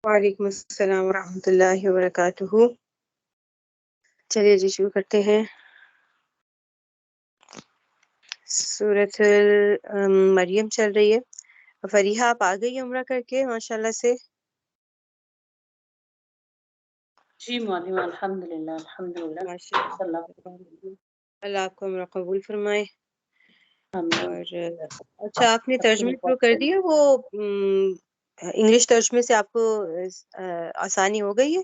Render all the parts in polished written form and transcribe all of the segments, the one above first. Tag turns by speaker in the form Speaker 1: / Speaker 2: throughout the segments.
Speaker 1: وعلیکم السلام ورحمۃ اللہ وبرکاتہ. چلیے جی شروع کرتے ہیں. سورۃ مریم چل رہی ہے. فریحہ آپ آ گئی عمرہ کر کے ماشاء اللہ سے؟
Speaker 2: جی معلم الحمدللہ
Speaker 1: ماشاء اللہ آپ کو عمرہ قبول فرمائے. اور اچھا آپ نے ترجمہ شروع کر دیا وہ انگلش ترجمے سے آپ کو آسانی ہو گئی ہے؟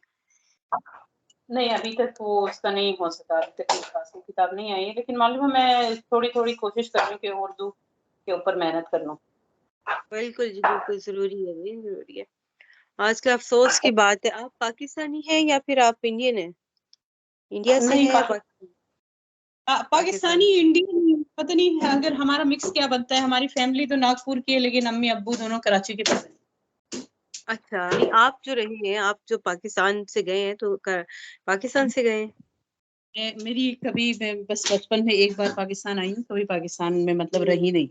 Speaker 2: نہیں ابھی تک وہ اس کا نہیں ہو سکا، ابھی تک میرے پاس کتاب نہیں آئی ہے، لیکن معلوم ہے میں تھوڑی کوشش کر رہی ہوں کہ اردو کے اوپر محنت کر لوں.
Speaker 1: بالکل جی بالکل ضروری ہے، ضروری ہے. آج کا افسوس کی بات ہے، آپ پاکستانی ہیں یا پھر آپ انڈین ہیں؟ انڈیا سے ہیں یا
Speaker 2: پاکستانی انڈین پتہ نہیں ہے، اگر ہمارا مکس کیا بنتا ہے. ہماری فیملی تو ناگپور کی ہے لیکن امی ابو دونوں کراچی کے پاس ہیں.
Speaker 1: اچھا نہیں آپ جو رہی ہیں، آپ جو پاکستان سے گئے ہیں تو پاکستان سے گئے ہیں؟
Speaker 2: میری کبھی میں بس بچپن میں ایک بار پاکستان آئی ہوں، کبھی پاکستان میں مطلب رہی نہیں.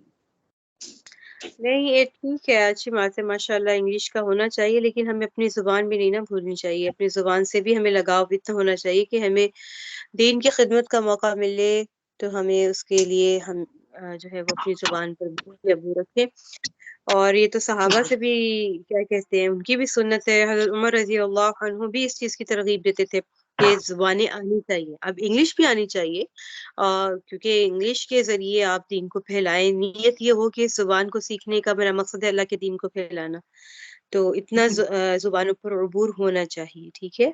Speaker 1: نہیں یہ ٹھیک ہے، اچھی بات ہے، ماشاء اللہ انگلش کا ہونا چاہیے، لیکن ہمیں اپنی زبان بھی نہیں نا بھولنی چاہیے. اپنی زبان سے بھی ہمیں لگاؤ اتنا ہونا چاہیے کہ ہمیں دین کی خدمت کا موقع ملے تو ہمیں اس کے لیے ہم جو ہے وہ اپنی زبان پر قابو رکھیں. اور یہ تو صحابہ سے بھی کیا کہتے ہیں، ان کی بھی سنت ہے. حضرت عمر رضی اللہ عنہ بھی اس چیز کی ترغیب دیتے تھے کہ زبانیں آنی چاہیے. اب انگلش بھی آنی چاہیے کیونکہ انگلش کے ذریعے آپ دین کو پھیلائیں. نیت یہ ہو کہ اس زبان کو سیکھنے کا میرا مقصد ہے اللہ کے دین کو پھیلانا، تو اتنا زبانوں پر عبور ہونا چاہیے. ٹھیک ہے،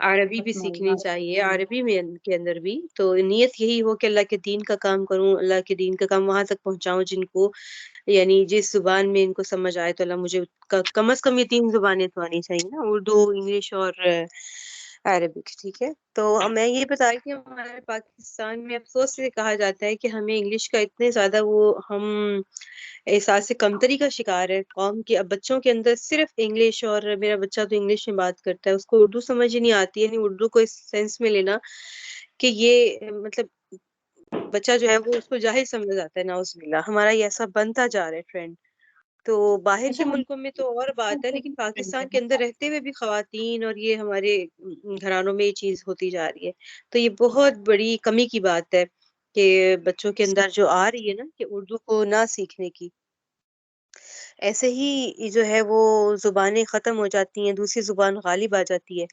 Speaker 1: عربی بھی سیکھنی چاہیے، عربی میں کے اندر بھی تو نیت یہی ہو کہ اللہ کے دین کا کام کروں، اللہ کے دین کا کام وہاں تک پہنچاؤں جن کو یعنی جس زبان میں ان کو سمجھ آئے. تو اللہ مجھے کم از کم یہ 3 زبانیں تو آنی چاہیے نا، اردو، انگلش اور عربک. ٹھیک ہے، تو میں یہ بتا رہی کہ ہمارے پاکستان میں افسوس سے کہا جاتا ہے کہ ہمیں انگلش کا اتنے زیادہ ہم احساس کمتری کا شکار ہے قوم کی. اب بچوں کے اندر صرف انگلش، اور میرا بچہ تو انگلش میں بات کرتا ہے، اس کو اردو سمجھ ہی نہیں آتی. یعنی اردو کو اس سینس میں لینا کہ یہ مطلب بچہ جو ہے وہ اس کو جاہل سمجھا جاتا ہے. ناؤز باللہ، ہمارا یہ ایسا بنتا جا رہا ہے ٹرینڈ. تو باہر کے ملکوں میں تو اور بات ہے، لیکن پاکستان کے اندر رہتے ہوئے بھی خواتین اور یہ ہمارے گھرانوں میں یہ چیز ہوتی جا رہی ہے. تو یہ بہت بڑی کمی کی بات ہے کہ بچوں کے اندر جو آ رہی ہے نا کہ اردو کو نہ سیکھنے کی، ایسے ہی جو ہے وہ زبانیں ختم ہو جاتی ہیں، دوسری زبان غالب آ جاتی ہے.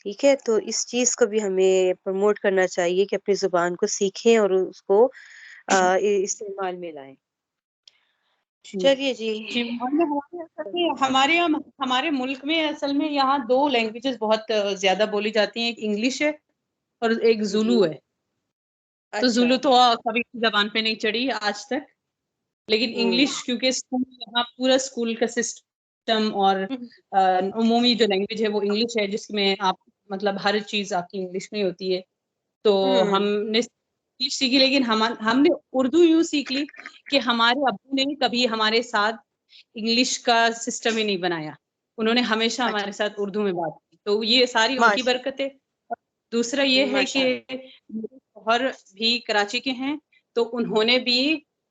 Speaker 1: ٹھیک ہے، تو اس چیز کو بھی ہمیں پروموٹ کرنا چاہیے کہ اپنی زبان کو سیکھیں اور اس کو استعمال میں لائیں. چلیے جی.
Speaker 2: ہمارے ملک میں اصل میں یہاں 2 لینگویجز بہت زیادہ بولی جاتی ہیں، ایک انگلش ہے اور ایک زولو ہے. تو
Speaker 1: اچھا.
Speaker 2: زولو تو کبھی زبان پہ نہیں چڑھی آج تک، لیکن انگلش کیونکہ یہاں پورا اسکول کا سسٹم اور عمومی جو لینگویج ہے وہ انگلش ہے، جس میں آپ مطلب ہر چیز آپ کی انگلش میں ہوتی ہے. تو ہم نے انگلش سیکھی، لیکن ہم نے اردو یوں سیکھ لی کہ ہمارے ابو نے کبھی ہمارے ساتھ انگلش کا سسٹم ہی نہیں بنایا، انہوں نے ہمیشہ ہمارے ساتھ اردو میں بات کی. تو یہ ساری ان کی برکت ہے. دوسرا یہ ہے کہ میرے شوہر بھی کراچی کے ہیں، تو انہوں نے بھی،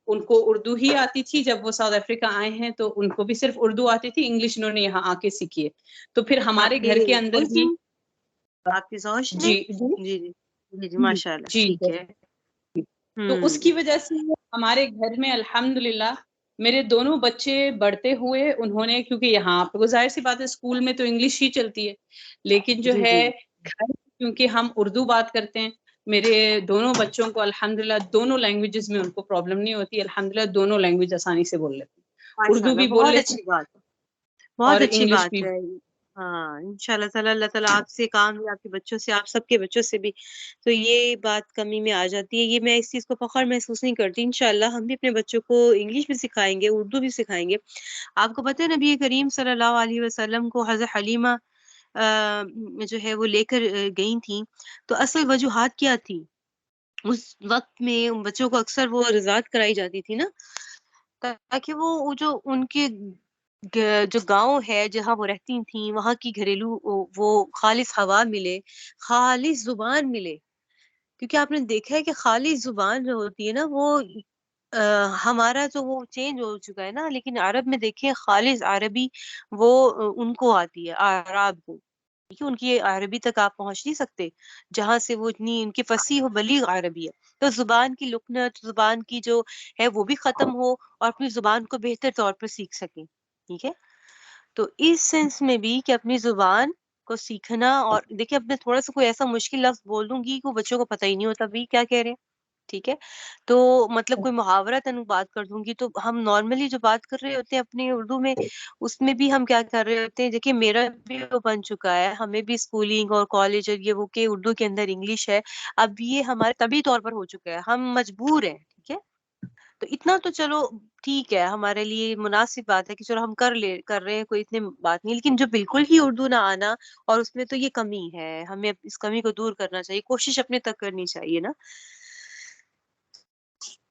Speaker 2: ان کو اردو ہی آتی تھی. جب وہ ساؤتھ افریقہ آئے ہیں تو ان کو بھی صرف اردو آتی تھی، انگلش انہوں نے یہاں آ کے سیکھی ہے. تو پھر ہمارے گھر کے اندر بھی
Speaker 1: آپ کی زوج ہیں؟
Speaker 2: جی
Speaker 1: جی جی جی جی ماشاء اللہ.
Speaker 2: جی
Speaker 1: ٹھیک ہے.
Speaker 2: تو اس کی وجہ سے ہمارے گھر میں الحمدللہ میرے دونوں بچے بڑھتے ہوئے انہوں نے، کیونکہ یہاں آپ ظاہر سی بات ہے اسکول میں تو انگلش ہی چلتی ہے، لیکن جو ہے کیونکہ ہم اردو بات کرتے ہیں، میرے دونوں بچوں کو الحمدللہ دونوں لینگویجز میں ان کو پرابلم نہیں ہوتی. الحمدللہ دونوں لینگویج آسانی سے بول لیتے ہیں، اردو بھی بول
Speaker 1: بہت
Speaker 2: لیتے
Speaker 1: اچھی بات ہے،
Speaker 2: ہیں
Speaker 1: بہت
Speaker 2: اور
Speaker 1: اچھی
Speaker 2: انگلش
Speaker 1: بات
Speaker 2: بھی.
Speaker 1: ہے. ہاں انشاءاللہ تعالی اللہ تعالیٰ آپ سے کام بھی، آپ کے بچوں سے، آپ سب کے بچوں سے بھی. تو یہ بات کمی میں آ جاتی ہے. یہ میں اس چیز کو فخر محسوس نہیں کرتی. انشاءاللہ ہم بھی اپنے بچوں کو انگلش بھی سکھائیں گے، اردو بھی سکھائیں گے. آپ کو پتہ ہے نبی کریم صلی اللہ علیہ وسلم کو حضرت حلیمہ جو ہے وہ لے کر گئی تھیں، تو اصل وجوہات کیا تھی؟ اس وقت میں بچوں کو اکثر وہ رضاعت کرائی جاتی تھی نا، تاکہ وہ جو ان کے جو گاؤں ہے جہاں وہ رہتی تھیں وہاں کی گھریلو وہ خالص ہوا ملے، خالص زبان ملے. کیونکہ آپ نے دیکھا ہے کہ خالص زبان جو ہوتی ہے نا وہ ہمارا تو وہ چینج ہو چکا ہے نا، لیکن عرب میں دیکھیں خالص عربی وہ ان کو آتی ہے، اعراب کو، ٹھیک ہے، ان کی عربی تک آپ پہنچ نہیں سکتے جہاں سے وہ اتنی ان کی فصیح و بلیغ عربی ہے، تو زبان کی لکنت، زبان کی جو ہے وہ بھی ختم ہو اور اپنی زبان کو بہتر طور پر سیکھ سکیں، ٹھیک ہے، تو اس سینس میں بھی کہ اپنی زبان کو سیکھنا، اور دیکھیں اب میں تھوڑا سا کوئی ایسا مشکل لفظ بول دوں گی کہ بچوں کو پتہ ہی نہیں ہوتا بھی کیا کہہ رہے ہیں، ٹھیک ہے، تو مطلب کوئی محاورہ تن بات کر دوں گی تو ہم نارملی جو بات کر رہے ہوتے ہیں اپنی اردو میں، اس میں بھی ہم کیا کر رہے ہوتے ہیں، دیکھیے میرا بھی وہ بن چکا ہے، ہمیں بھی اسکولنگ اور کالج اور یہ وہ کہ اردو کے اندر انگلش ہے، اب یہ ہمارے طبی طور پر ہو چکا ہے، ہم مجبور ہیں، ٹھیک ہے، تو اتنا تو چلو ٹھیک ہے، ہمارے لیے مناسب بات ہے کہ چلو ہم کر رہے ہیں، کوئی اتنی بات نہیں، لیکن جو بالکل ہی اردو نہ آنا، اور اس میں تو یہ کمی ہے، ہمیں اس کمی کو دور کرنا چاہیے، کوشش اپنے تک کرنی چاہیے نا۔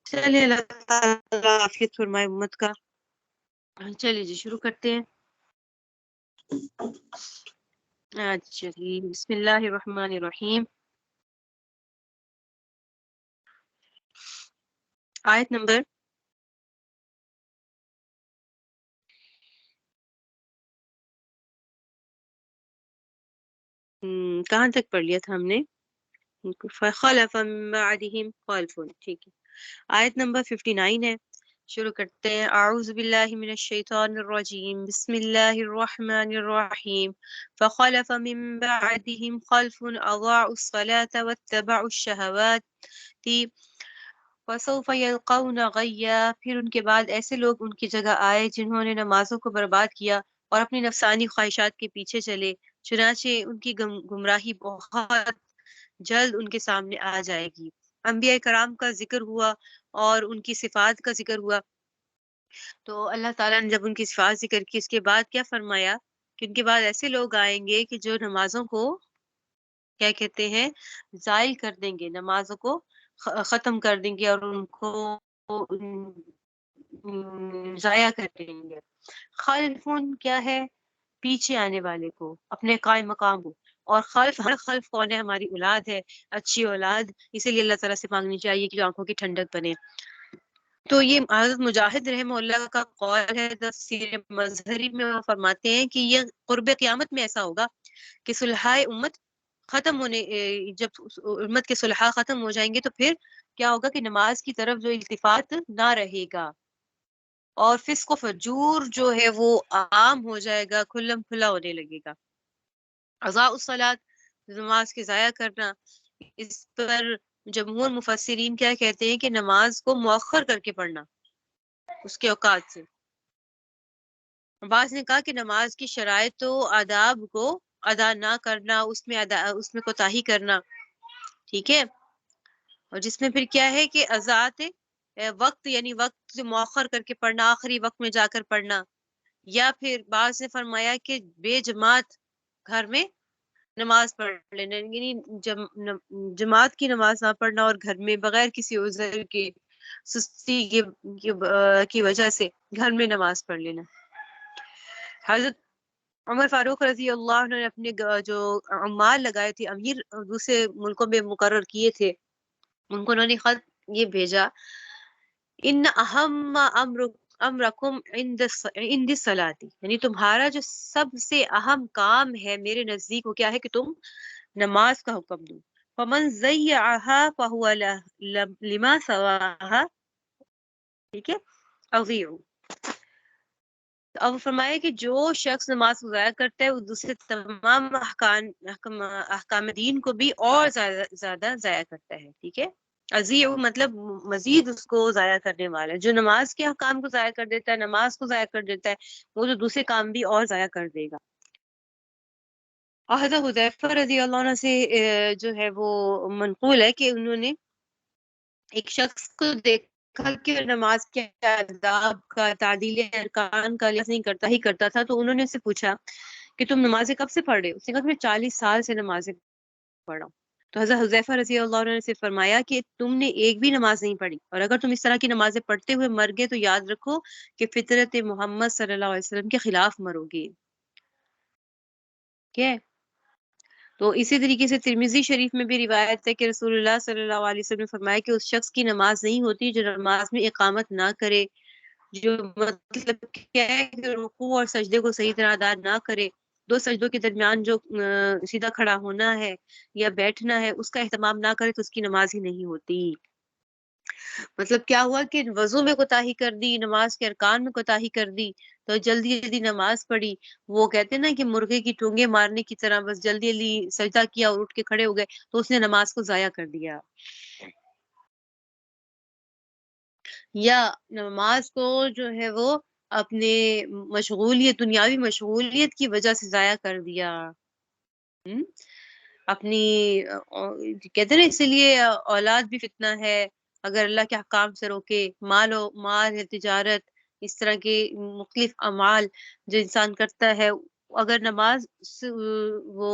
Speaker 1: چلیے اللہ تعالیٰ عافیت فرمائے امت کا۔ چلیے جی شروع کرتے ہیں۔ اچھا جی، بسم اللہ الرحمن الرحیم۔ آیت نمبر کہاں تک پڑھ لیا تھا ہم نے؟ فخلف من بعدهم خلف، ٹھیک ہے، آیت نمبر 59 ہے، شروع کرتے ہیں۔ اعوذ باللہ من الشیطان الرجیم، بسم اللہ الرحمن الرحیم۔ فخلف من بعدهم خلف اضاعوا الصلاة واتبعوا الشہوات فسوف یلقون غیا، پھر ان کے بعد ایسے لوگ ان کی جگہ آئے جنہوں نے نمازوں کو برباد کیا اور اپنی نفسانی خواہشات کے پیچھے چلے، چنانچہ ان کی گمراہی بہت جلد ان کے سامنے آ جائے گی۔ انبیاء کرام کا ذکر ہوا اور ان کی صفات کا ذکر ہوا، تو اللہ تعالیٰ نے جب ان کی صفات ذکر کی، اس کے بعد کیا فرمایا کہ ان کے بعد ایسے لوگ آئیں گے کہ جو نمازوں کو کیا کہتے ہیں زائل کر دیں گے، نمازوں کو ختم کر دیں گے اور ان کو ضائع کر دیں گے۔ خلفون کیا ہے؟ پیچھے آنے والے کو، اپنے قائم مقام کو، اور خلف کون ہے؟ ہماری اولاد ہے، اچھی اولاد، اسی لیے اللہ تعالیٰ سے مانگنی چاہیے کہ آنکھوں کی ٹھنڈک بنے۔ تو یہ حضرت مجاہد رحمہ اللہ کا قول ہے، تفسیر مظہری میں وہ فرماتے ہیں کہ یہ قرب قیامت میں ایسا ہوگا کہ صلحائے امت ختم ہونے، جب امت کے صلحاء ختم ہو جائیں گے تو پھر کیا ہوگا کہ نماز کی طرف جو التفات نہ رہے گا، اور فسق و فجور جو ہے وہ عام ہو جائے گا، کھلم کھلا ہونے لگے گا۔ اضاء الصلاۃ، نماز کے ضائع کرنا، اس پر جمہور مفسرین کیا کہتے ہیں کہ نماز کو مؤخر کر کے پڑھنا اس کے اوقات سے۔ بعض نے کہا کہ نماز کی شرائط و آداب کو ادا نہ کرنا، اس میں کوتاہی کرنا، ٹھیک ہے، اور جس میں پھر کیا ہے کہ ازاعت وقت، یعنی وقت سے مؤخر کر کے پڑھنا، آخری وقت میں جا کر پڑھنا، یا پھر بعض نے فرمایا کہ بے جماعت گھر میں نماز پڑھ لینا، یعنی جماعت کی نماز نہ پڑھنا اور گھر میں بغیر کسی عذر کے، سستی کی وجہ سے گھر میں نماز پڑھ لینا۔ حضرت عمر فاروق رضی اللہ عنہ نے اپنے جو عمال لگائے تھے، امیر دوسرے ملکوں میں مقرر کیے تھے، ان کو انہوں نے خط یہ بھیجا، ان اہم امرکم عند الصلاۃ، یعنی تمہارا جو سب سے اہم کام ہے میرے نزدیک وہ کیا ہے کہ تم نماز کا حکم دو۔ فمن ضیعها فهو لما سواها، ٹھیک ہے، اضیعوا، اب فرمایا کہ جو شخص نماز کو ضائع کرتا ہے وہ دوسرے تمام احکام دین کو بھی اور زیادہ ضائع کرتا ہے، ٹھیک ہے، عزیع مطلب مزید اس کو ضائع کرنے والا ہے، جو نماز کے احکام کو ضائع کر دیتا ہے، نماز کو ضائع کر دیتا ہے، وہ جو دوسرے کام بھی اور ضائع کر دے گا۔ اور حضرت حذیفہ رضی اللہ عنہ سے جو ہے وہ منقول ہے کہ انہوں نے ایک شخص کو دیکھا کہ نماز کے آداب کا، تعدیل ارکان کا لحاظ نہیں کرتا تھا، تو انہوں نے اس سے پوچھا کہ تم نمازیں کب سے پڑھ رہے ہو؟ اس نے کہا کہ میں 40 سال سے نمازیں پڑھ رہا ہوں۔ تو حضرت حذیفہ رضی اللہ عنہ نے سے فرمایا کہ تم نے ایک بھی نماز نہیں پڑھی، اور اگر تم اس طرح کی نمازیں پڑھتے ہوئے مر گئے تو یاد رکھو کہ فطرت محمد صلی اللہ علیہ وسلم کے خلاف مرو گے، ٹھیک ہے۔ تو اسی طریقے سے ترمذی شریف میں بھی روایت ہے کہ رسول اللہ صلی اللہ علیہ وسلم نے فرمایا کہ اس شخص کی نماز نہیں ہوتی جو نماز میں اقامت نہ کرے، جو مطلب کیا ہے کہ رکوع اور سجدے کو صحیح طرح ادا نہ کرے، دو سجدوں کے درمیان جو سیدھا کھڑا ہونا ہے یا بیٹھنا ہے اس کا اہتمام نہ کرے تو اس کی نماز ہی نہیں ہوتی۔ مطلب کیا ہوا کہ وضو میں کوتاہی کر دی، نماز کے ارکان میں کوتاہی کر دی، تو جلدی جلدی نماز پڑھی۔ وہ کہتے ہیں نا کہ مرغے کی ٹونگیں مارنے کی طرح بس جلدی جلدی سجدہ کیا اور اٹھ کے کھڑے ہو گئے، تو اس نے نماز کو ضائع کر دیا۔ یا نماز کو جو ہے وہ اپنے مشغولیت، دنیاوی مشغولیت کی وجہ سے ضائع کر دیا۔ ہم؟ اپنی کہتے ہیں نا اسی لیے اولاد بھی فتنہ ہے، اگر اللہ کے حکام سے روکے، مال ہے، تجارت، اس طرح کے مختلف اعمال جو انسان کرتا ہے، اگر نماز وہ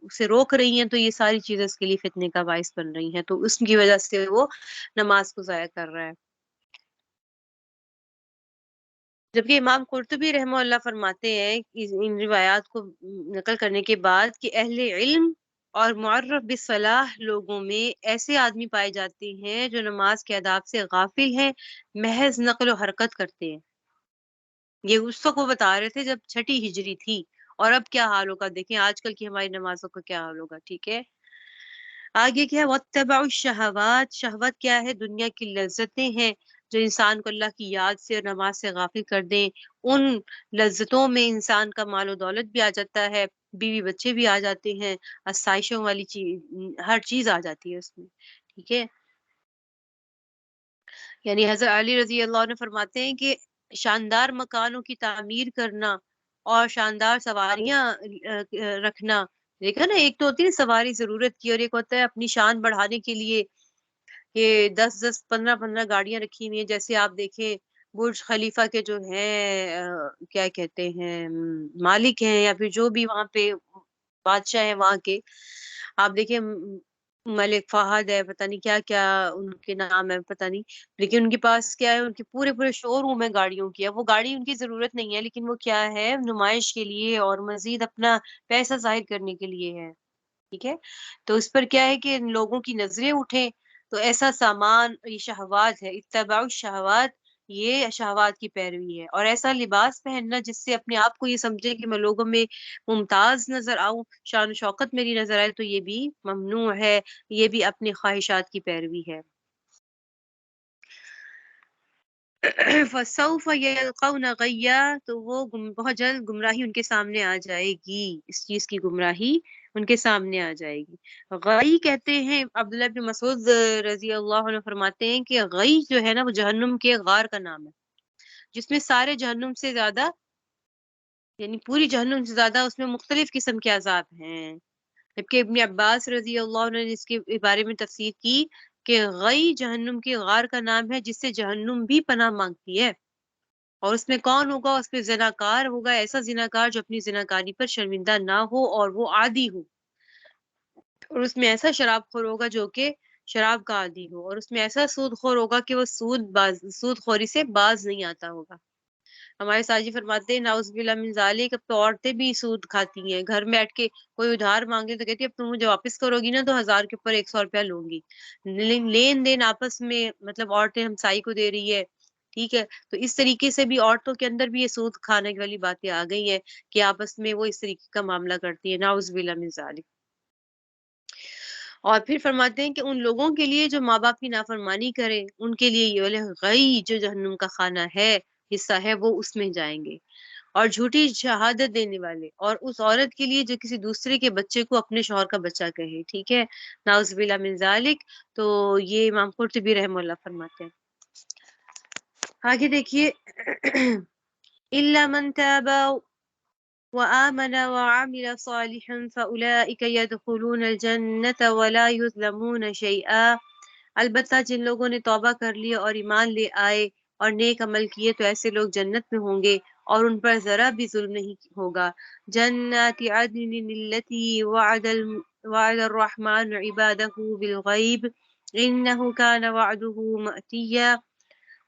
Speaker 1: اسے روک رہی ہیں تو یہ ساری چیزیں اس کے لیے فتنے کا باعث بن رہی ہیں، تو اس کی وجہ سے وہ نماز کو ضائع کر رہا ہے۔ جبکہ امام قرطبی رحمہ اللہ فرماتے ہیں کہ ان روایات کو نقل کرنے کے بعد کہ اہل علم اور معرف بالصلاح لوگوں میں ایسے آدمی پائے جاتے ہیں جو نماز کے آداب سے غافل ہیں، محض نقل و حرکت کرتے ہیں۔ یہ اس وقت وہ بتا رہے تھے جب چھٹی ہجری تھی، اور اب کیا حال ہوگا دیکھیں آج کل کی ہماری نمازوں کا کیا حال ہوگا، ٹھیک ہے۔ آگے کیا ہے واتباع الشہوات، شہوت کیا ہے؟ دنیا کی لذتیں ہیں جو انسان کو اللہ کی یاد سے اور نماز سے غافل کر دیں۔ ان لذتوں میں انسان کا مال و دولت بھی آ جاتا ہے، بیوی بچے بھی آ جاتے ہیں، آسائشوں والی چیز، ہر چیز آ جاتی ہے اس میں، ٹھیک ہے۔ یعنی حضرت علی رضی اللہ عنہ فرماتے ہیں کہ شاندار مکانوں کی تعمیر کرنا اور شاندار سواریاں رکھنا، دیکھا نا، ایک تو ہوتی ہے سواری ضرورت کی اور ایک ہوتا ہے اپنی شان بڑھانے کے لیے کہ 10 10 15 15 گاڑیاں رکھی ہوئی ہیں، جیسے آپ دیکھیں برج خلیفہ کے جو ہیں کیا کہتے ہیں مالک ہیں یا پھر جو بھی وہاں پہ بادشاہ ہیں وہاں کے، آپ دیکھیں ملک فہد ہے، پتہ نہیں کیا کیا ان کے نام ہے پتہ نہیں، لیکن ان کے پاس کیا ہے، ان کے پورے پورے شو روم ہے گاڑیوں کی۔ اب وہ گاڑی ان کی ضرورت نہیں ہے لیکن وہ کیا ہے نمائش کے لیے اور مزید اپنا پیسہ ظاہر کرنے کے لیے ہے، ٹھیک ہے۔ تو اس پر کیا ہے کہ لوگوں کی نظریں اٹھیں، تو ایسا سامان یہ شہوات ہے، اتباع الشہوات، یہ شہوات کی پیروی ہے۔ اور ایسا لباس پہننا جس سے اپنے آپ کو یہ سمجھے کہ میں لوگوں میں ممتاز نظر آؤں، شان و شوکت میری نظر آئے، تو یہ بھی ممنوع ہے، یہ بھی اپنی خواہشات کی پیروی ہے۔ فَسَوْفَ يَلْقَوْنَ غَيًّا، تو وہ بہت جلد گمراہی ان کے سامنے آ جائے گی، اس چیز کی گمراہی ان کے سامنے آ جائے گی۔ غی کہتے ہیں، عبداللہ بن مسعود رضی اللہ عنہ فرماتے ہیں کہ غی جو ہے نا وہ جہنم کے غار کا نام ہے، جس میں سارے جہنم سے زیادہ، یعنی پوری جہنم سے زیادہ اس میں مختلف قسم کے عذاب ہیں۔ جبکہ ابن عباس رضی اللہ عنہ نے اس کے بارے میں تفسیر کی کہ غی جہنم کے غار کا نام ہے جس سے جہنم بھی پناہ مانگتی ہے، اور اس میں کون ہوگا؟ اس میں زناکار ہوگا، ایسا زناکار جو اپنی زناکاری پر شرمندہ نہ ہو اور وہ عادی ہو، اور اس میں ایسا شراب خور ہوگا جو کہ شراب کا عادی ہو، اور اس میں ایسا سود خور ہوگا کہ وہ سود خوری سے باز نہیں آتا ہوگا۔ ہمارے ساجی فرماتے ہیں نعوذ باللہ من ذالک، اب تو عورتیں بھی سود کھاتی ہیں، گھر میں بیٹھ کے کوئی ادھار مانگے تو کہتی ہے اب تم مجھے واپس کرو گی نا تو 1000 کے اوپر 100 روپیہ لوں گی۔ لین دین آپس میں، مطلب عورتیں ہمسائی کو دے رہی ہے، ٹھیک ہے۔ تو اس طریقے سے بھی عورتوں کے اندر بھی یہ سود کھانے والی باتیں آ گئی ہیں کہ آپس میں وہ اس طریقے کا معاملہ کرتی ہے، نعوذ باللہ من ذالک۔ اور پھر فرماتے ہیں کہ ان لوگوں کے لیے جو ماں باپ کی نافرمانی کرے، ان کے لیے یہ والے غی جو جہنم کا خانہ ہے، حصہ ہے، وہ اس میں جائیں گے۔ اور جھوٹی شہادت دینے والے، اور اس عورت کے لیے جو کسی دوسرے کے بچے کو اپنے شوہر کا بچہ کہے، ٹھیک ہے، نعوذ باللہ من ذالک۔ تو یہ امام قرطبی رحمہ اللہ فرماتے ہیں۔ آگے دیکھیے الا من تاب وآمن وعمل صالحا فأولئك يدخلون الجنة ولا يظلمون شيئا، البتہ جن لوگوں نے توبہ کر لی اور ایمان لے آئے اور نیک عمل کیے تو ایسے لوگ جنت میں ہوں گے اور ان پر ذرا بھی ظلم نہیں ہوگا۔ جنات عدن التي وعد الرحمن عباده بالغیب انه كان وعده مأتیا،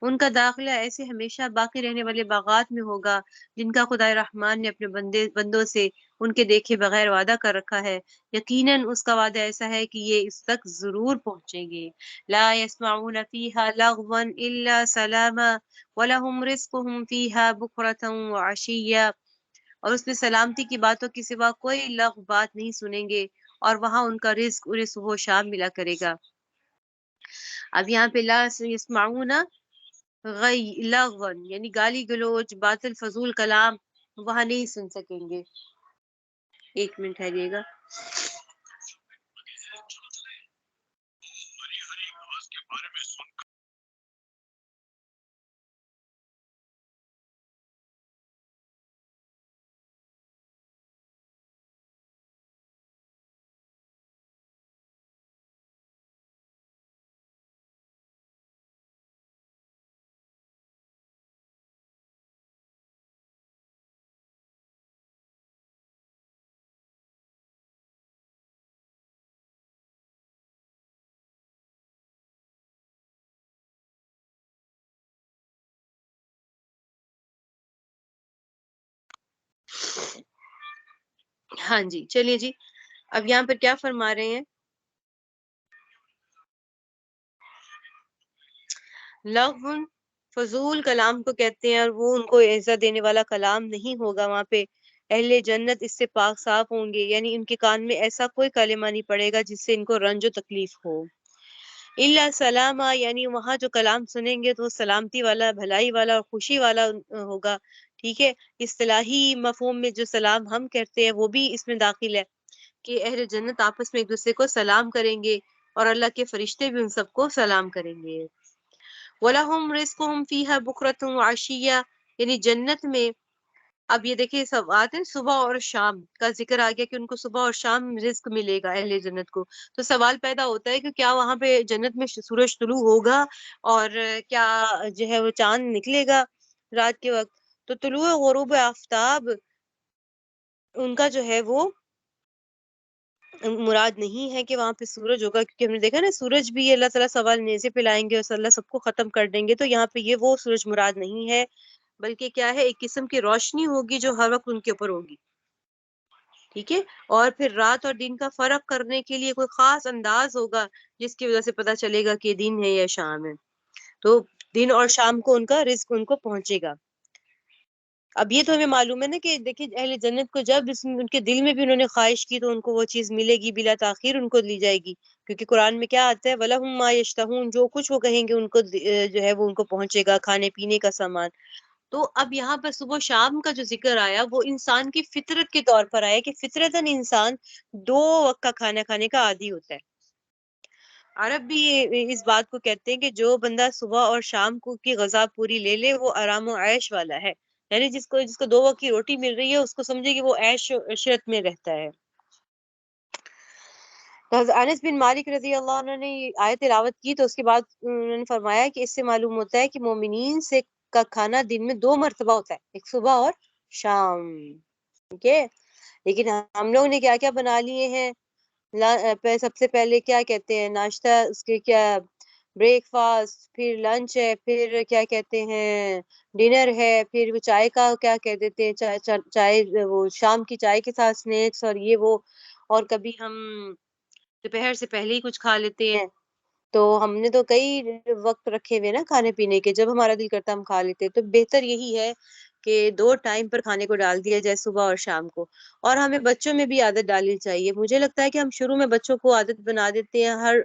Speaker 1: ان کا داخلہ ایسے ہمیشہ باقی رہنے والے باغات میں ہوگا جن کا خدا رحمان نے اپنے بندوں سے ان کے دیکھے بغیر وعدہ کر رکھا ہے. یقیناً اس کا وعدہ ایسا ہے کہ یہ اس تک ضرور پہنچیں گے. لا يسمعون فيها لغوا الا سلاما ولهم رزقهم فيها بكرة وعشيا. اور اس میں سلامتی کی باتوں کے سوا کوئی لغو بات نہیں سنیں گے اور وہاں ان کا رزق انہیں صبح و شام ملا کرے گا. اب یہاں پہ لا یسمعون لغون یعنی گالی گلوچ باطل فضول کلام وہاں نہیں سن سکیں گے. ایک منٹ ٹھہریے گا. ہاں جی چلیے جی. اب یہاں پر کیا فرما رہے ہیں؟ لغو فضول کلام کو کہتے ہیں اور وہ ان کو عزت دینے والا کلام نہیں ہوگا. وہاں پہ اہل جنت اس سے پاک صاف ہوں گے یعنی ان کے کان میں ایسا کوئی کلمہ نہیں پڑے گا جس سے ان کو رنج و تکلیف ہو. الا سلاما یعنی وہاں جو کلام سنیں گے تو وہ سلامتی والا بھلائی والا اور خوشی والا ہوگا. ٹھیک ہے. اصطلاحی مفہوم میں جو سلام ہم کہتے ہیں وہ بھی اس میں داخل ہے کہ اہل جنت آپس میں ایک دوسرے کو سلام کریں گے اور اللہ کے فرشتے بھی ان سب کو سلام کریں گے. وَلَهُمْ رِزْقُهُمْ فِيهَا بُكْرَةٌ وَعَشِيًّا یعنی جنت میں. اب یہ دیکھیں سب آتے ہیں صبح اور شام کا ذکر آ گیا کہ ان کو صبح اور شام رزق ملے گا اہل جنت کو. تو سوال پیدا ہوتا ہے کہ کیا وہاں پہ جنت میں سورج طلوع ہوگا اور کیا جو ہے وہ چاند نکلے گا رات کے وقت. تو طلوع غروب آفتاب ان کا جو ہے وہ مراد نہیں ہے کہ وہاں پہ سورج ہوگا کیونکہ ہم نے دیکھا نا سورج بھی اللہ تعالیٰ سوال نیزے پہ لائیں گے اور اللہ سب کو ختم کر دیں گے. تو یہاں پہ یہ وہ سورج مراد نہیں ہے بلکہ کیا ہے ایک قسم کی روشنی ہوگی جو ہر وقت ان کے اوپر ہوگی. ٹھیک ہے. اور پھر رات اور دن کا فرق کرنے کے لیے کوئی خاص انداز ہوگا جس کی وجہ سے پتا چلے گا کہ دن ہے یا شام ہے. تو دن اور شام کو ان کا رزق ان کو پہنچے گا. اب یہ تو ہمیں معلوم ہے نا کہ دیکھیں اہل جنت کو جب ان کے دل میں بھی انہوں نے خواہش کی تو ان کو وہ چیز ملے گی بلا تاخیر ان کو لی جائے گی. کیونکہ قرآن میں کیا آتا ہے وَلَهُم مَا يَشْتَهُونَ جو کچھ وہ کہیں گے ان کو جو ہے وہ ان کو پہنچے گا کھانے پینے کا سامان. تو اب یہاں پر صبح شام کا جو ذکر آیا وہ انسان کی فطرت کے طور پر آیا کہ فطرتاً انسان 2 وقت کا کھانا کھانے کا عادی ہوتا ہے. عرب بھی اس بات کو کہتے ہیں کہ جو بندہ صبح اور شام کو کی غذا پوری لے لے وہ آرام و عیش والا ہے. یعنی جس کو 2 وقت کی روٹی مل رہی ہے اس کو سمجھے کہ وہ عیش و عشرت میں رہتا ہے. تو حضرت انس بن مالک رضی اللہ عنہ نے آیت تلاوت کی تو اس کے بعد انہوں نے فرمایا کہ اس سے معلوم ہوتا ہے کہ مومنین سے کا کھانا دن میں 2 مرتبہ ہوتا ہے ایک صبح اور شام. ٹھیک ہے. لیکن ہم لوگ نے کیا کیا بنا لیے ہیں. سب سے پہلے کیا کہتے ہیں ناشتہ اس کے کیا بریک فاسٹ پھر لنچ ہے پھر کیا کہتے ہیں ڈنر ہے پھر وہ چائے کا کیا کہہ دیتے ہیں چائے وہ شام کی چائے کے ساتھ سنیکس اور یہ وہ. اور کبھی ہم دوپہر سے پہلے ہی کچھ کھا لیتے ہیں. تو ہم نے تو کئی وقت رکھے ہوئے نا کھانے پینے کے جب ہمارا دل کرتا ہم کھا لیتے. تو بہتر یہی ہے کہ 2 ٹائم پر کھانے کو ڈال دیا جائے صبح اور شام کو. اور ہمیں بچوں میں بھی عادت ڈالنی چاہیے. مجھے لگتا ہے کہ ہم شروع میں بچوں کو عادت بنا دیتے ہیں ہر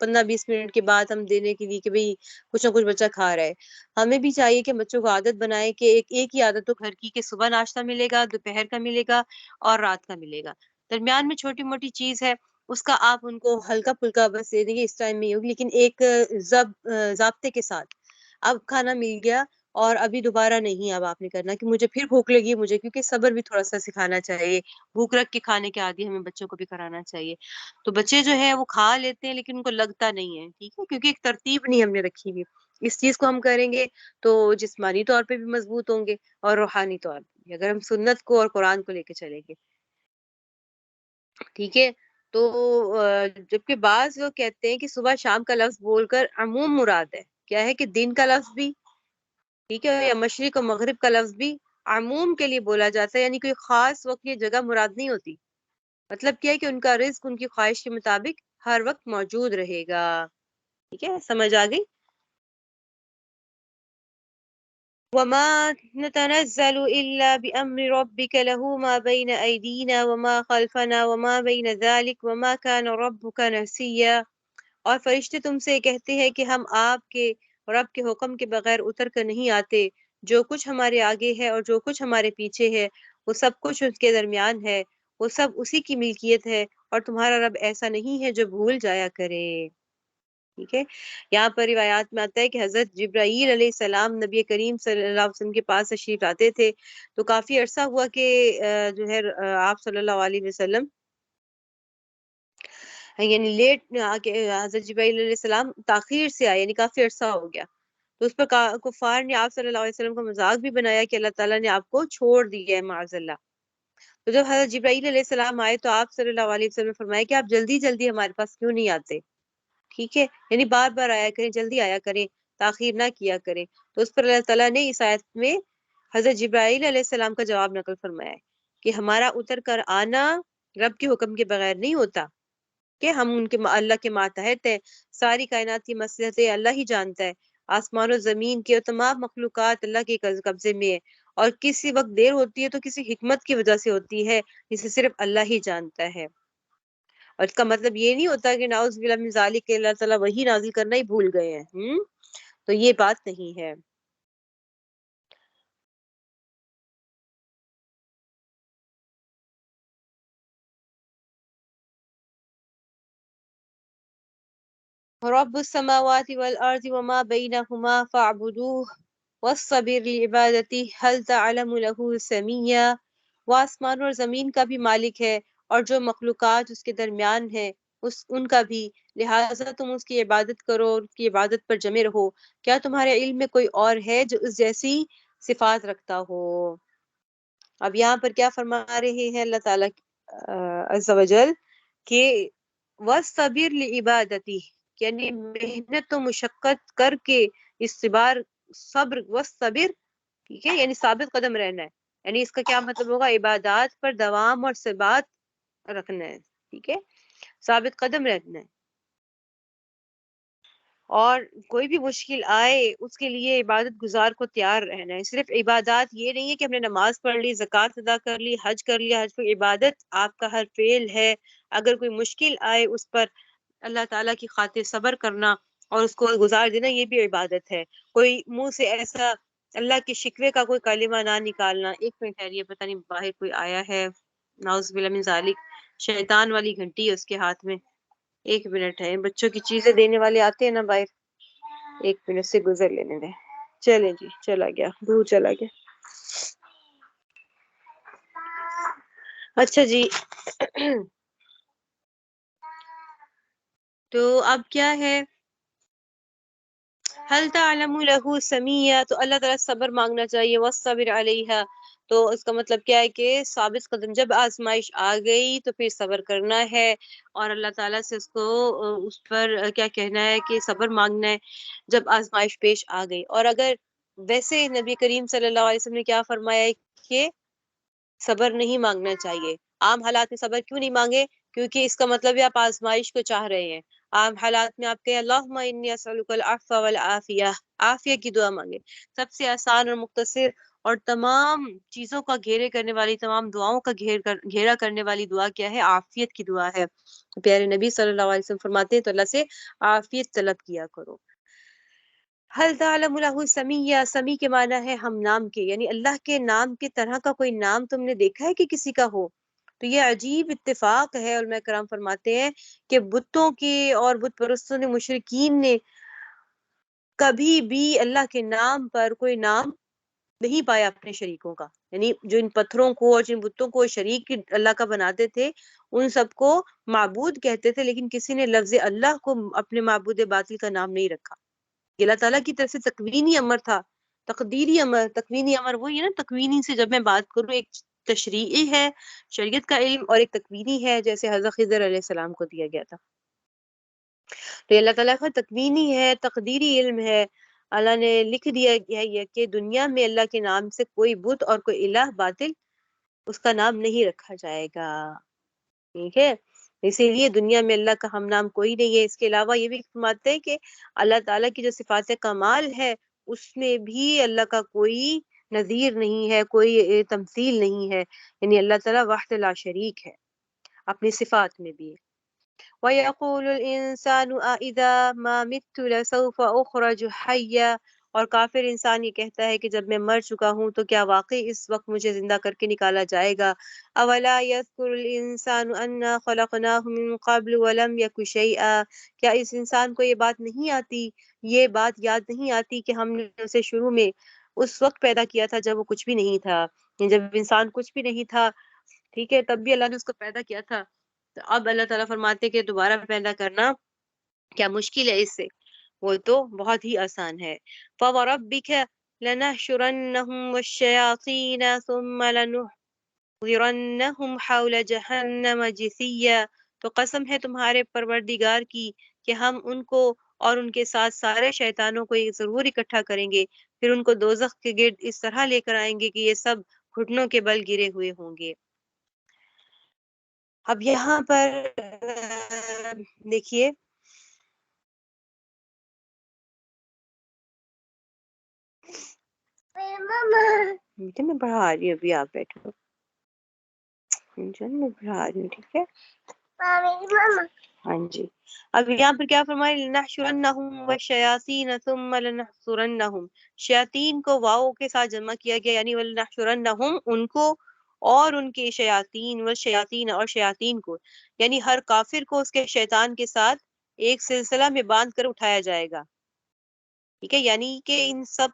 Speaker 1: 15-20 منٹ کے بعد ہم دینے کے لیے کہ بھئی کچھ نہ کچھ بچہ کھا رہا ہے. ہمیں بھی چاہیے کہ بچوں کو عادت بنائے کہ ایک ہی عادت تو گھر کی کہ صبح ناشتہ ملے گا دوپہر کا ملے گا اور رات کا ملے گا. درمیان میں چھوٹی موٹی چیز ہے اس کا آپ ان کو ہلکا پھلکا بس دے دیں گے اس ٹائم میں ہی ہوگی لیکن ایک ضابطے کے ساتھ. اب کھانا مل گیا اور ابھی دوبارہ نہیں اب آپ نے کرنا کہ مجھے پھر بھوک لگی مجھے کیونکہ صبر بھی تھوڑا سا سکھانا چاہیے. بھوک رکھ کے کھانے کے عادی ہمیں بچوں کو بھی کرانا چاہیے. تو بچے جو ہے وہ کھا لیتے ہیں لیکن ان کو لگتا نہیں ہے. ٹھیک ہے. کیونکہ ایک ترتیب نہیں ہم نے رکھی ہوئی. اس چیز کو ہم کریں گے تو جسمانی طور پہ بھی مضبوط ہوں گے اور روحانی طور پہ بھی اگر ہم سنت کو اور قرآن کو لے کے چلیں گے. ٹھیک ہے. تو جبکہ بعض لوگ کہتے ہیں کہ صبح شام کا لفظ بول کر عموم مراد ہے کیا ہے کہ دن کا لفظ بھی، ٹھیک ہے، یا مشرق و مغرب کا لفظ بھی عموم کے لیے بولا جاتا ہے، یعنی کوئی خاص وقت یہ جگہ مراد نہیں ہوتی. مطلب کیا ہے کہ ان کا رزق ان کی خواہش کے مطابق ہر وقت موجود رہے گا. ٹھیک ہے، سمجھ آ گئی. وما نتنزل إلا بأمر ربك له ما بين أيدينا وما خلفنا وما بين ذلك وما كان ربك نسيا. اور فرشتے تم سے کہتے ہیں کہ ہم آپ کے رب کے حکم کے بغیر اتر کر نہیں آتے. جو کچھ ہمارے آگے ہے اور جو کچھ ہمارے پیچھے ہے وہ سب کچھ اس کے درمیان ہے، وہ سب اسی کی ملکیت ہے، اور تمہارا رب ایسا نہیں ہے جو بھول جایا کرے. ٹھیک ہے، یہاں پر روایات میں آتا ہے کہ حضرت جبرائیل علیہ السلام نبی کریم صلی اللہ علیہ وسلم کے پاس تشریف لاتے تھے، تو کافی عرصہ ہوا کہ جو ہے آپ صلی اللہ علیہ وسلم یعنی لیٹ حضرت جبرائیل علیہ السلام تاخیر سے آئے، یعنی کافی عرصہ ہو گیا. تو اس پر کفار نے آپ صلی اللہ علیہ وسلم کا مذاق بھی بنایا کہ اللہ تعالیٰ نے آپ کو چھوڑ دیا ہے معاذ اللہ. تو جب حضرت جبرائیل علیہ السلام آئے تو آپ صلی اللہ علیہ وسلم نے فرمایا کہ آپ جلدی جلدی ہمارے پاس کیوں نہیں آتے. ٹھیک ہے، یعنی بار بار آیا کریں، جلدی آیا کریں، تاخیر نہ کیا کریں. تو اس پر اللہ تعالیٰ نے اس آیت میں حضرت جبرائیل علیہ السلام کا جواب نقل فرمایا ہے کہ ہمارا اتر کر آنا رب کے حکم کے بغیر نہیں ہوتا، کہ ہم ان کے اللہ کے ماتحت ہیں. ساری کائنات کی مصلحتیں اللہ ہی جانتا ہے. آسمان و زمین کے تمام مخلوقات اللہ کے قبضے میں ہے، اور کسی وقت دیر ہوتی ہے تو کسی حکمت کی وجہ سے ہوتی ہے جسے صرف اللہ ہی جانتا ہے. اور اس کا مطلب یہ نہیں ہوتا کہ نعوذ باللہ من ذالک کہ اللہ تعالیٰ وہی نازل کرنا ہی بھول گئے ہیں. تو یہ بات نہیں ہے. رب السماوات والارض وما بینہما فاعبدوہ واصطبر لعبادتہ هل تعلم له سمیہ. وہ آسمان اور زمین کا بھی مالک ہے اور جو مخلوقات اس کے درمیان ہے ان کا بھی، لہٰذا تم اس کی عبادت کرو اور اس کی عبادت پر جمے رہو. کیا تمہارے علم میں کوئی اور ہے جو اس جیسی صفات رکھتا ہو؟ اب یہاں پر کیا فرما رہے ہیں اللہ تعالیٰ عز و جل کہ وَاصْطَبِرْ لِعِبَادَتِهِ، یعنی محنت و مشقت کر کے استبار، صبر وَاصْطَبِرْ، ٹھیک ہے، یعنی ثابت قدم رہنا ہے. یعنی اس کا کیا مطلب ہوگا؟ عبادات پر دوام اور ثبات رکھنا ہے. ٹھیک ہے، ثابت قدم رہنا ہے، اور کوئی بھی مشکل آئے اس کے لیے عبادت گزار کو تیار رہنا ہے. صرف عبادات یہ نہیں ہے کہ ہم نے نماز پڑھ لی، زکوٰۃ ادا کر لی، حج کر لیا. حج کوئی عبادت آپ کا ہر فعل ہے. اگر کوئی مشکل آئے اس پر اللہ تعالیٰ کی خاطر صبر کرنا اور اس کو گزار دینا، یہ بھی عبادت ہے. کوئی منہ سے ایسا اللہ کے شکوے کا کوئی کلمہ نہ نکالنا. ایک منٹ ٹھہریے، پتہ نہیں باہر کوئی آیا ہے، نعوذ باللہ من ذالک، شیطان والی گھنٹی ہے اس کے ہاتھ میں. ایک منٹ ہے، بچوں کی چیزیں دینے والے آتے ہیں نا باہر، ایک منٹ سے گزر لینے دیں. چلیں جی، چلا گیا، دور چلا گیا. اچھا جی، تو اب کیا ہے، هل تعلم له سمیہ، تو اللہ تعالیٰ صبر مانگنا چاہیے. والصبر علیہا، تو اس کا مطلب کیا ہے کہ ثابت قدم، جب آزمائش آ گئی تو پھر صبر کرنا ہے، اور اللہ تعالیٰ سے اس کو اس پر کیا کہنا ہے کہ صبر مانگنا ہے جب آزمائش پیش آ گئی. اور اگر ویسے نبی کریم صلی اللہ علیہ وسلم نے کیا فرمایا ہے کہ صبر نہیں مانگنا چاہیے. عام حالات میں صبر کیوں نہیں مانگے؟ کیونکہ اس کا مطلب ہے آپ آزمائش کو چاہ رہے ہیں. عام حالات میں آپ کہیں اللہم انی اسألک العفو والعافیہ، عافیہ کی دعا مانگے. سب سے آسان اور مختصر اور تمام چیزوں کا گھیرے کرنے والی، تمام دعاؤں کا گھیرا کرنے والی دعا کیا ہے؟ عافیت کی دعا ہے. پیارے نبی صلی اللہ علیہ وسلم فرماتے ہیں تو اللہ سے عافیت طلب کیا کرو. حل تعلم له سمیہ، سمی کے معنی ہے ہم نام کے، یعنی اللہ کے نام کی طرح کا کوئی نام تم نے دیکھا ہے کہ کسی کا ہو؟ تو یہ عجیب اتفاق ہے. علماء کرام فرماتے ہیں کہ بتوں کے اور بت پرستوں نے، مشرکین نے کبھی بھی اللہ کے نام پر کوئی نام نہیں پایا اپنے شریکوں کا. یعنی جو ان پتھروں کو اور جن بتوں کو شریک اللہ کا بناتے تھے ان سب کو معبود کہتے تھے، لیکن کسی نے لفظ اللہ کو اپنے معبود باطل کا نام نہیں رکھا. یہ اللہ تعالیٰ کی طرف سے تکوینی امر تھا، تقدیری امر. تکوینی امر وہی ہے نا، تکوینی سے جب میں بات کروں، ایک تشریعی ہے شریعت کا علم، اور ایک تکوینی ہے جیسے حضرت خضر علیہ السلام کو دیا گیا تھا. تو یہ اللہ تعالیٰ کا تکوینی ہے، تقدیری علم ہے. اللہ نے لکھ دیا ہے یہ کہ دنیا میں اللہ کے نام سے کوئی بت اور کوئی الہ باطل اس کا نام نہیں رکھا جائے گا. ٹھیک ہے، اسی لیے دنیا میں اللہ کا ہم نام کوئی نہیں ہے. اس کے علاوہ یہ بھی فرماتے ہیں کہ اللہ تعالیٰ کی جو صفات کمال ہے اس میں بھی اللہ کا کوئی نظیر نہیں ہے، کوئی تمثیل نہیں ہے. یعنی اللہ تعالیٰ وحدہ لا شریک ہے اپنی صفات میں بھی. وَيَقُولُ الْإِنسَانُ أَإِذَا مَا مِتُّ لَسَوْفَ أُخْرَجُ حَيًّا، اور کافر انسان یہ کہتا ہے کہ جب میں مر چکا ہوں تو کیا واقعی اس وقت مجھے زندہ کر کے نکالا جائے گا. أَوَلَا يَذْكُرُ الْإِنسَانُ أَنَّا خَلَقْنَاهُ مِن قَبْلُ وَلَمْ يَكُ شَيْئًا، کیا اس انسان کو یہ بات نہیں آتی، یہ بات یاد نہیں آتی کہ ہم نے اسے شروع میں اس وقت پیدا کیا تھا جب وہ کچھ بھی نہیں تھا. جب انسان کچھ بھی نہیں تھا، ٹھیک ہے، تب بھی اللہ نے اس کو پیدا کیا تھا. تو اب اللہ تعالیٰ فرماتے کہ دوبارہ پیدا کرنا کیا مشکل ہے اس سے، وہ تو بہت ہی آسان ہے. فَوَرَبِّكَ لَنَحْشُرَنَّهُمْ وَالشَّيَاطِينَ ثُمَّ لَنُحْضِرَنَّهُمْ حَوْلَ جَهَنَّمَ جِثِيًّا، تو قسم ہے تمہارے پروردگار کی کہ ہم ان کو اور ان کے ساتھ سارے شیطانوں کو ضرور اکٹھا کریں گے، پھر ان کو دوزخ کے گرد اس طرح لے کر آئیں گے کہ یہ سب گھٹنوں کے بل گرے ہوئے ہوں گے. اب یہاں پر دیکھیے بیٹے میں پڑھا رہی ہوں، ابھی آپ بیٹھو، میں پڑھا رہی ہوں، ٹھیک ہے. ہاں جی، اب یہاں پر کیا فرمائے، لنحشرنہم والشیاطین ثم لنحصرنہم، شیاطین کو واؤ کے ساتھ جمع کیا گیا، یعنی ولنحشرنہم ان کو اور ان کے شیاطین والشیاطین اور شیاطین کو، یعنی ہر کافر کو اس کے شیطان کے ساتھ ایک سلسلہ میں باندھ کر اٹھایا جائے گا. ٹھیک ہے، یعنی کہ ان سب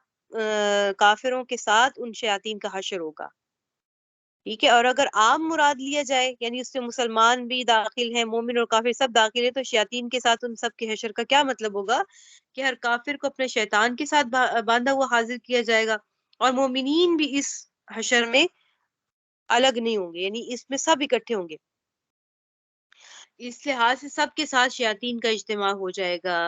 Speaker 1: کافروں کے ساتھ ان شیاطین کا حشر ہوگا. ٹھیک ہے، اور اگر عام مراد لیا جائے یعنی اس میں مسلمان بھی داخل ہیں، مومن اور کافر سب داخل ہیں، تو شیاطین کے ساتھ ان سب کے حشر کا کیا مطلب ہوگا کہ ہر کافر کو اپنے شیطان کے ساتھ باندھا ہوا حاضر کیا جائے گا، اور مومنین بھی اس حشر میں الگ نہیں ہوں گے، یعنی اس میں سب اکٹھے ہوں گے. اس لحاظ سے سب کے ساتھ شیاطین کا اجتماع ہو جائے گا،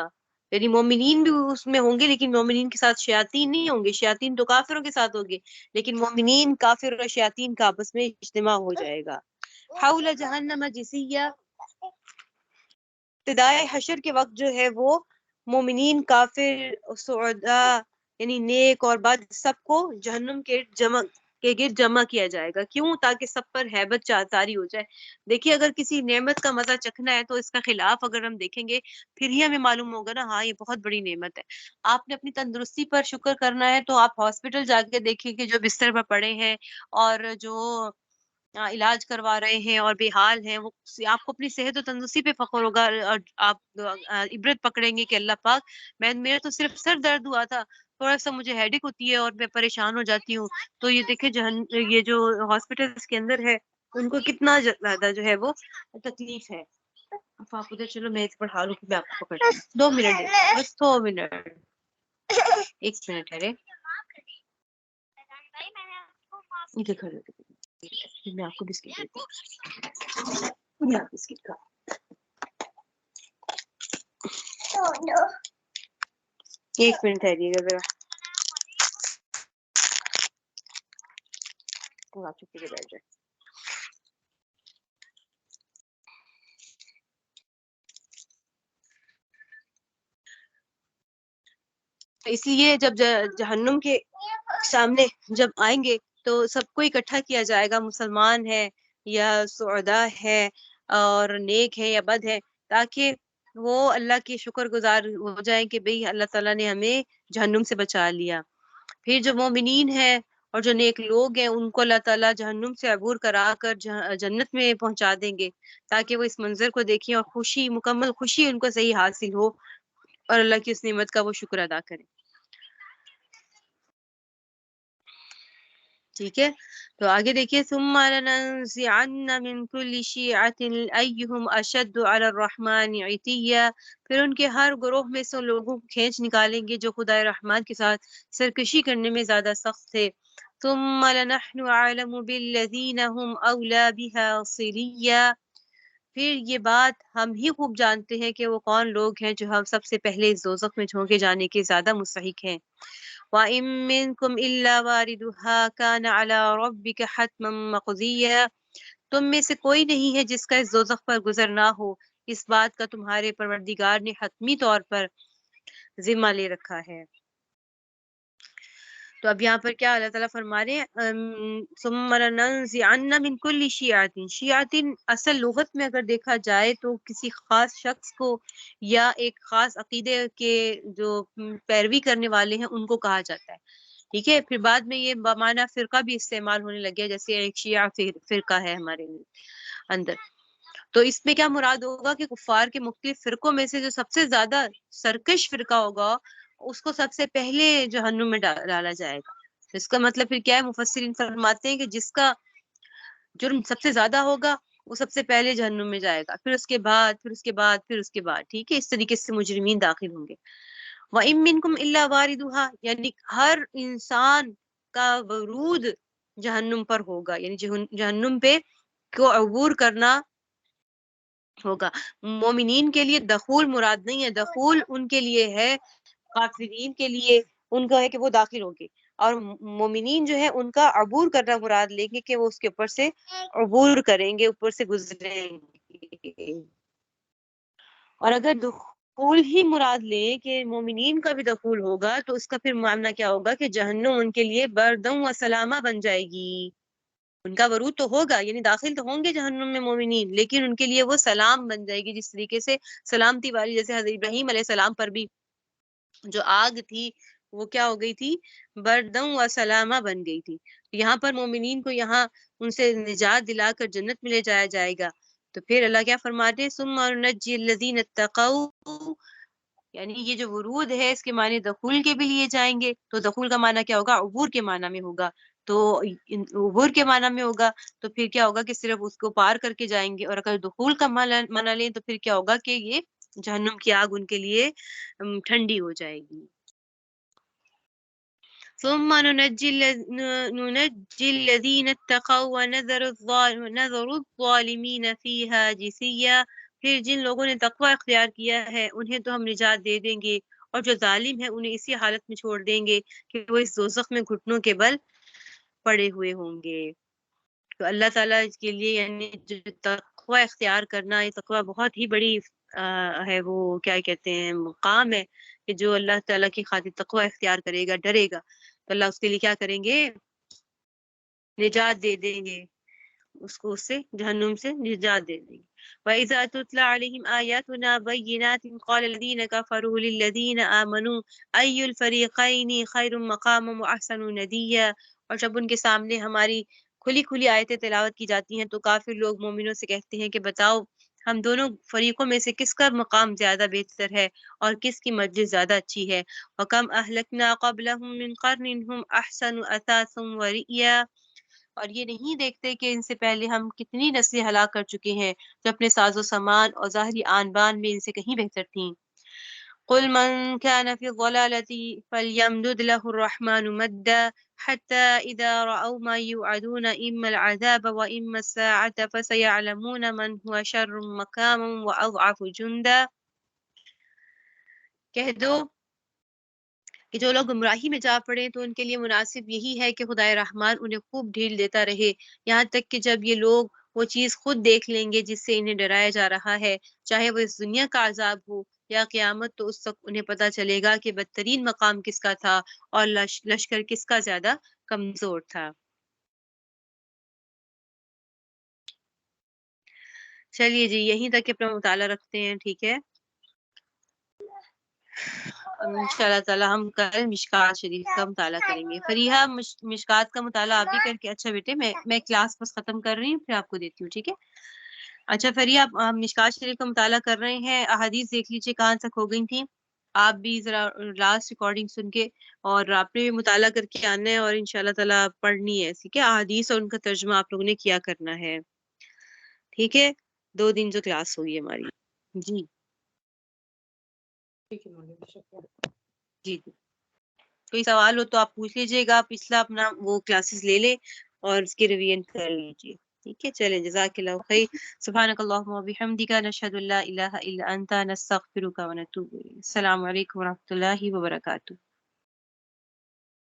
Speaker 1: یعنی مومنین بھی اس میں ہوں گے لیکن مومنین کے ساتھ شیاطین نہیں ہوں گے. شیاطین تو کافروں کے ساتھ ہوں گے لیکن مومنین کافر اور شیاطین کا آپس میں اجتماع ہو جائے گا. حول جہنم جثیہ، ابتدائے حشر کے وقت جو ہے وہ مومنین کافر سعداء یعنی نیک اور بد سب کو جہنم کے گرد جمع کیا جائے گا. کیوں؟ تاکہ سب پر ہیبت طاری ہو جائے. دیکھیے اگر کسی نعمت کا مزہ چکھنا ہے تو اس کا خلاف اگر ہم دیکھیں گے پھر ہی ہمیں معلوم ہوگا نا، ہاں یہ بہت بڑی نعمت ہے. آپ نے اپنی تندرستی پر شکر کرنا ہے تو آپ ہاسپٹل جا کے دیکھیں کہ جو بستر پر پڑے ہیں اور جو علاج کروا رہے ہیں اور بے حال ہیں، وہ آپ کو اپنی صحت و تندرستی پہ فخر ہوگا، اور آپ عبرت پکڑیں گے کہ اللہ پاک میرا تو صرف سر درد ہوا تھا، تھوڑا سا مجھے ہیڈک ہوتی ہے اور میں پریشان ہو جاتی ہوں، تو یہ دیکھیں یہ جو ہاسپٹل کے اندر ہے ان کو کتنا زیادہ جو ہے وہ تکلیف ہے. آپ ادھر چلو، میں پڑھا لوں، میں آپ کو پکڑتی ہوں. 2 منٹ بس، 2 منٹ، 1 منٹ ہے. میں آپ کو بسکٹ دیتی ہوں، بسکٹ کا 1 منٹ ٹھہریے گا ذرا، آپ چپ کے بیٹھ جائیں. اس لیے جب جہنم کے سامنے جب آئیں گے تو سب کو اکٹھا کیا جائے گا، مسلمان ہے یا سعداء ہے اور نیک ہے یا بد ہے، تاکہ وہ اللہ کی شکر گزار ہو جائیں کہ بھئی اللہ تعالیٰ نے ہمیں جہنم سے بچا لیا. پھر جو مومنین ہیں اور جو نیک لوگ ہیں ان کو اللہ تعالیٰ جہنم سے عبور کرا کر جنت میں پہنچا دیں گے، تاکہ وہ اس منظر کو دیکھیں اور خوشی، مکمل خوشی ان کو صحیح حاصل ہو اور اللہ کی اس نعمت کا وہ شکر ادا کریں. ٹھیک ہے، تو آگے دیکھیے، ثم لننزعن من كل شيعة ايهم اشد على الرحمن عتيا، پھر ان کے ہر گروہ میں سے لوگوں کو کھینچ نکالیں گے جو خدائے رحمان کے ساتھ سرکشی کرنے میں زیادہ سخت تھے. ثم لنحن اعلم بالذين هم اولى بها صليا، پھر یہ بات ہم ہی خوب جانتے ہیں کہ وہ کون لوگ ہیں جو ہم سب سے پہلے اس دوزخ میں جھونکے جانے کے زیادہ مستحق ہیں. وَإِن مِّنكُمْ إِلَّا وَارِدُهَا كَانَ عَلَى رَبِّكَ حَتْمًا مَّقْضِيًّا. تم میں سے کوئی نہیں ہے جس کا اس دوزخ پر گزر نہ ہو، اس بات کا تمہارے پروردگار نے حتمی طور پر ذمہ لے رکھا ہے. تو اب یہاں پر کیا اللہ تعالیٰ فرما رہے ہیں ثم لننزعن من كل شیعۃ. شیعۃ اصل لغت میں اگر دیکھا جائے تو کسی خاص شخص کو یا ایک خاص عقیدے کے جو پیروی کرنے والے ہیں ان کو کہا جاتا ہے. ٹھیک ہے، پھر بعد میں یہ بمعنی فرقہ بھی استعمال ہونے لگے، جیسے ایک شیعہ فرقہ ہے ہمارے اندر. تو اس میں کیا مراد ہوگا کہ کفار کے مختلف فرقوں میں سے جو سب سے زیادہ سرکش فرقہ ہوگا اس کو سب سے پہلے جہنم میں ڈالا جائے گا. اس کا مطلب پھر کیا ہے، مفسرین فرماتے ہیں کہ جس کا جرم سب سے زیادہ ہوگا وہ سب سے پہلے جہنم میں جائے گا، پھر اس کے بعد پھر اس کے بعد پھر اس کے بعد. ٹھیک ہے، اس طریقے سے مجرمین داخل ہوں گے. وَإِن مِّنكُمْ إِلَّا وَارِدُهَا، یعنی ہر انسان کا ورود جہنم پر ہوگا، یعنی جہنم پہ کو عبور کرنا ہوگا. مومنین کے لیے دخول مراد نہیں ہے، دخول ان کے لیے ہے، کافرین کے لیے ان کا ہے کہ وہ داخل ہوں گے، اور مومنین جو ہے ان کا عبور کرنا مراد لیں گے کہ وہ اس کے اوپر سے عبور کریں گے، اوپر سے گزریں گے. اور اگر دخول ہی مراد لیں کہ مومنین کا بھی دخول ہوگا تو اس کا پھر معنی کیا ہوگا کہ جہنم ان کے لیے بردم و سلامہ بن جائے گی. ان کا ورود تو ہوگا، یعنی داخل تو ہوں گے جہنم میں مومنین، لیکن ان کے لیے وہ سلام بن جائے گی، جس طریقے سے سلامتی والی، جیسے حضرت ابراہیم علیہ السلام پر بھی جو آگ تھی وہ کیا ہو گئی تھی، بردم و سلامہ بن گئی تھی. یہاں پر مومنین کو یہاں ان سے نجات دلا کر جنت میں لے جایا جائے گا. تو پھر اللہ کیا فرماتے ہیں ثم ننجی الذین اتقوا، یعنی یہ جو ورود ہے اس کے معنی دخول کے بھی لیے جائیں گے. تو دخول کا معنی کیا ہوگا، عبور کے معنی میں ہوگا. تو عبور کے معنی میں ہوگا تو پھر کیا ہوگا کہ صرف اس کو پار کر کے جائیں گے. اور اگر دخول کا معنی لیں تو پھر کیا ہوگا کہ یہ جہنم کی آگ ان کے لیے ٹھنڈی ہو جائے گی. ثم ننجي الذين اتقوا ونذر الظالمين فيها جثيا. پھر جن لوگوں نے تقوی اختیار کیا ہے انہیں تو ہم نجات دے دیں گے، اور جو ظالم ہیں انہیں اسی حالت میں چھوڑ دیں گے کہ وہ اس دوزخ میں گھٹنوں کے بل پڑے ہوئے ہوں گے. تو اللہ تعالیٰ اس کے لیے یعنی جو تقوی اختیار کرنا، یہ تقوی بہت ہی بڑی ہے، وہ کیا کہتے ہیں مقام ہے کہ جو اللہ تعالیٰ کی خاطر تقوی اختیار کرے گا، ڈرے گا، تو اللہ اس کے لیے کیا کریں گے، نجات دے دیں گے، اس کو اس سے جہنم سے نجات دے دیں گے. وَإِذَا تُتْلَى عَلَيْهِمْ آيَاتُنَا بَيِّنَاتٍ قَالَ الَّذِينَ كَفَرُوا لِلَّذِينَ آمَنُوا أَيُّ الْفَرِيقَيْنِ خَيْرٌ مَقَامًا وَأَحْسَنُ نَدِيًّا. اور جب ان کے سامنے ہماری کھلی کھلی آیتیں تلاوت کی جاتی ہیں تو کافر لوگ مومنوں سے کہتے ہیں کہ بتاؤ ہم دونوں فریقوں میں سے کس کا مقام زیادہ بہتر ہے اور کس کی مجلس زیادہ اچھی ہے. وَكَمْ أَهْلَكْنَا قَبْلَهُم مِّن قَرْنٍ هُمْ أَحْسَنُ أَثَاثًا وَرِئْيًا. اور یہ نہیں دیکھتے کہ ان سے پہلے ہم کتنی نسلیں ہلاک کر چکے ہیں جو اپنے ساز و سامان اور ظاہری آن بان میں ان سے کہیں بہتر تھیں. قل من كان في الضلالة فليمدد له الرحمن مدا حتى إذا رأوا ما يوعدون إما العذاب وإما الساعة فسيعلمون من هو شر مقاما وأضعف جندا. کہہ دو کہ جو لوگ گمراہی میں جا پڑے تو ان کے لیے مناسب یہی ہے کہ خدائے رحمان انہیں خوب ڈھیل دیتا رہے، یہاں تک کہ جب یہ لوگ وہ چیز خود دیکھ لیں گے جس سے انہیں ڈرایا جا رہا ہے، چاہے وہ اس دنیا کا عذاب ہو یا قیامت، تو اس وقت انہیں پتہ چلے گا کہ بدترین مقام کس کا تھا اور لشکر کس کا زیادہ کمزور تھا. چلیے جی یہیں تک اپنا مطالعہ رکھتے ہیں. ٹھیک ہے، ان شاء اللہ تعالیٰ ہم کل مشکات شریف کا مطالعہ کریں گے. فریحہ مشکات کا مطالعہ آپ بھی کر کے. اچھا بیٹے میں کلاس بس ختم کر رہی ہوں پھر آپ کو دیتی ہوں. ٹھیک ہے، اچھا فریحہ آپ مشکات شریف کا مطالعہ کر رہے ہیں، احادیث دیکھ لیجیے کہاں تک ہو گئی تھیں. آپ بھی ذرا لاسٹ ریکارڈنگ سن کے اور آپ نے بھی مطالعہ کر کے آنا ہے اور ان شاء اللہ تعالیٰ پڑھنی ہے. ٹھیک ہے، احادیث اور ان کا ترجمہ آپ لوگوں نے کیا کرنا ہے. ٹھیک ہے، 2 دن جو کلاس ہوگی ہماری. جی جی کوئی سوال ہو تو آپ پوچھ لیجیے گا. پچھلا اپنا وہ کلاسز لے لیں اور اس کی ریویژن کر لیجیے. ٹھیک ہے، چلیں جزاک اللہ خیر. سبحانک اللہم و بحمدک نشہد ان لا الہ الا انت نستغفرک و نتوب الیک. السلام علیکم و رحمۃ اللہ وبرکاتہ.